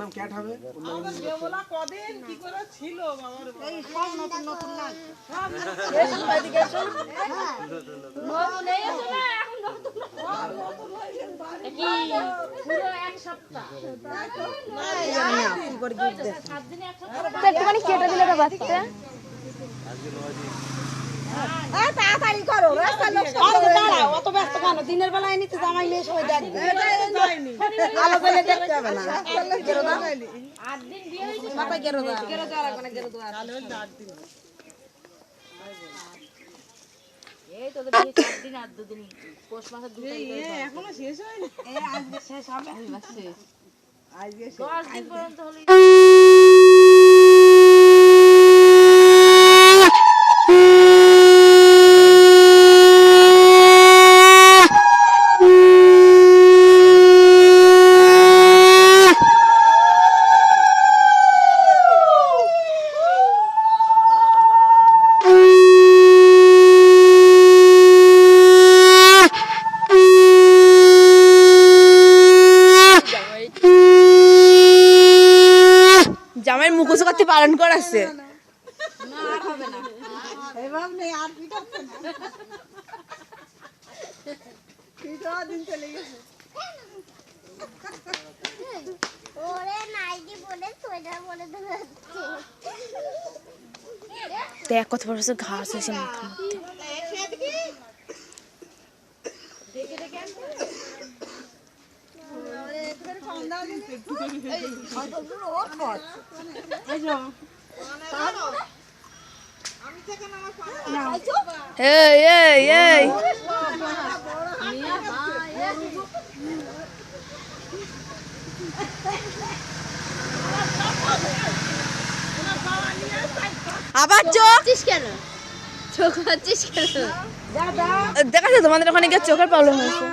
নাম ক্যাট হবে। আমাদের দেবলা কদিন কি করে ছিল বাবার এই সব নতুন নতুন নাম এসো এদিকে এসো নতুন এই আছে না এখন নতুন কি পুরো এক সপ্তাহ কি করে গিফট দেয় 7 দিনে এক সপ্তাহ একটুখানি কেটে দিলে তো বাচ্চা তাড়াতাড়ি করো রাস্তার লোক দাঁড়াও অত ব্যস্ত কেন দিনের বেলায় নিতে জামাই মেয়ে সবাই দেখবে আলো জ্বালে দেখতে হবে না 8 দিন বিয়ে হয়েছে মাথায় গেরো দেওয়া লাগবে না গেরো দেওয়া এই তো বিয়ে 4 দিন আর 2 দিন পৌষ মাসের 2 তারিখ এখনো শেষ হয়নি আজকে শেষ হবে আজকে 10 দিন পর্যন্ত হলো জামাইয়ের মুখোশকাতি পালন করাচ্ছে না আর হবে না এবার নেই আর পিঠাচ্ছে না পিঠা দিন চলে গেছে ওরে নাইটি পরে সোয়েটার পরে ধরেছে দেখ কত বড় ঘাস হয়েছে মাথা এই এই এই আবার চোখ কেন চোখ হচ্ছিস কেন দেখা যায় তোমাদের ওখানে গিয়ে চোখের প্রবলেম হয়েছে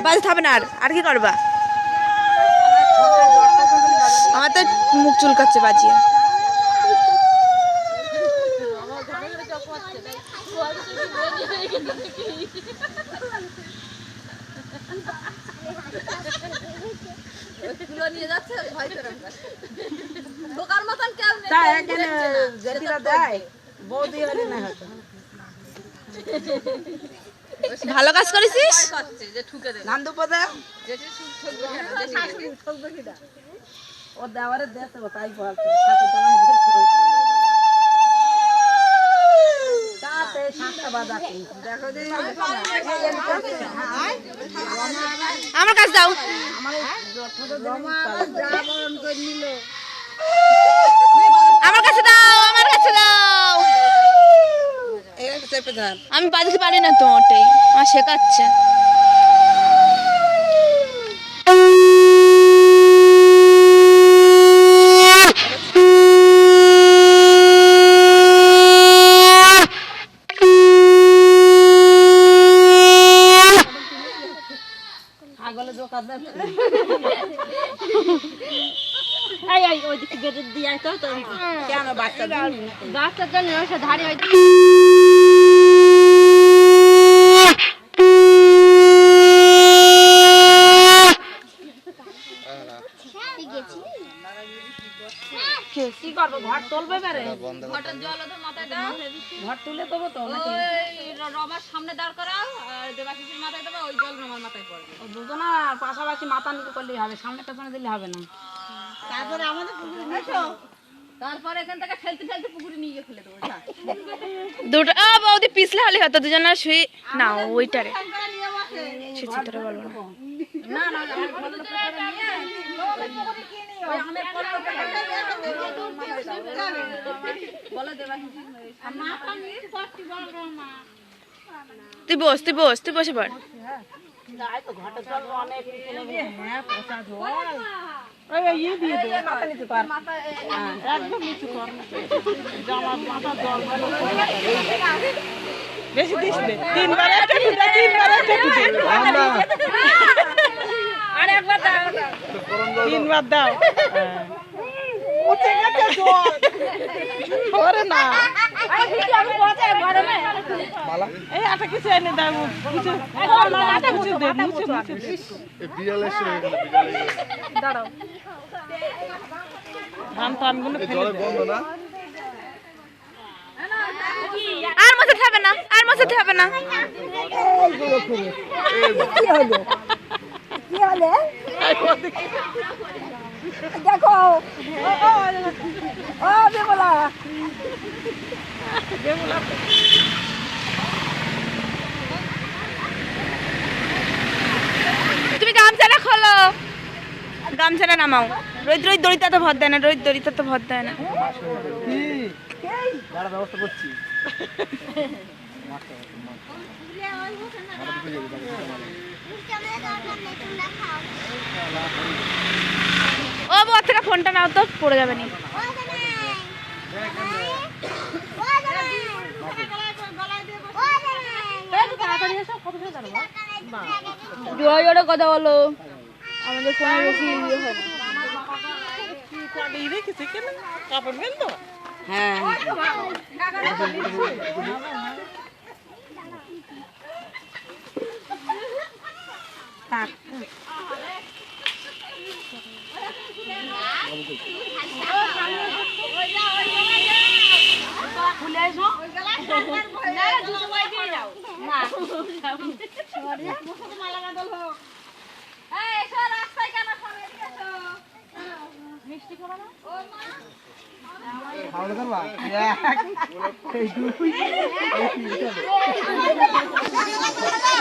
বাজে থাকবে না আর কি করবা আমার তো মুখ চুলকাচ্ছে বাজিয়ে নিয়ে যাচ্ছে ভয় করে ঢোকার মতন কেউ নেই তাই এখানে যেটা দেয় বৌদি হলে না হতো ভালো কাজ করেছিস যে ঠুকে দেবে নান্দু পদে যেটি ঠকবে না ও দেওয়ারে দেতে তাই বলতে সাথে তোমার তাতে সাতটা বাজা দেখো যে আমার কাছে দাও আমার কাছে দাও আমার কাছে দাও আমি বাজাতে পারি না তো ওটাই আমার শেখাচ্ছে আগলে দোকান এই এই ওইদিকে গেটে দিয়ে আইতো তো কেন বাচ্চা গাছটার জন্য সে ধারে হয়তো কি করবো ঘর তুলবে বেরে ঘটের জল ওদের মাথায় দাও ঘর তুলে দেবো তো ওই রমার সামনে দাঁড় করাও আর দেবাশিসের মাথায় দেবে ওই জল রমার মাথায় পড়বে দুজনা পাশাপাশি মাথা নিতে করলেই হবে সামনে পেছনে দিলে হবে না তারপরে আমাদের পুকুরে তারপর এখান থেকে ঠেলতে ঠেলতে পুকুরে নিয়ে গিয়ে ফেলে দেবো দুটো বৌদি পিছলে হলে হতো দুজনের শুই না ওইটারে নিয়ে চিত্রে বলবো না। না না আমার বন্ধু যে এটা নিয়ে ওই আমের ফলটা বলে দেবাশিস মাথা নিয়ে পড়তি বল মা তুই বসে পড়। বেশি দিস নে, তিনবার একটা টুটে, তিনবার একটা টুটে। আরে একবার দাও তিনবার দাও। উঠে গেছে জল। ওরে না। আরে ঠিক আমি পৌঁছে গরমে এই আটা কিছু এনে দাও। কিছু কিছু দে, মুছে মুছে দে। ধান টানগুলো ফেলে দে। আর মশাতে হবে না, আর মশাতে হবে না। কি হলো দেখো ও বেবলা তুমি গামছাটা খোলো, গামছাটা নামাও। রোহিত দড়িটা তো ভর দেয় না, দড়িটা তো ভর দেয় না। ব্যবস্থা করছি। ও বউ থেকে ফোনটা নাও তো, পড়ে যাবে নি। জয় জোরে কথা বলো আমাদের ফোনে বেশি ইয়ে হয় না এই রেখেছে কেন? কাপড় ফেলতো? হ্যাঁ খাওয়া দাওয়া এক এই দুই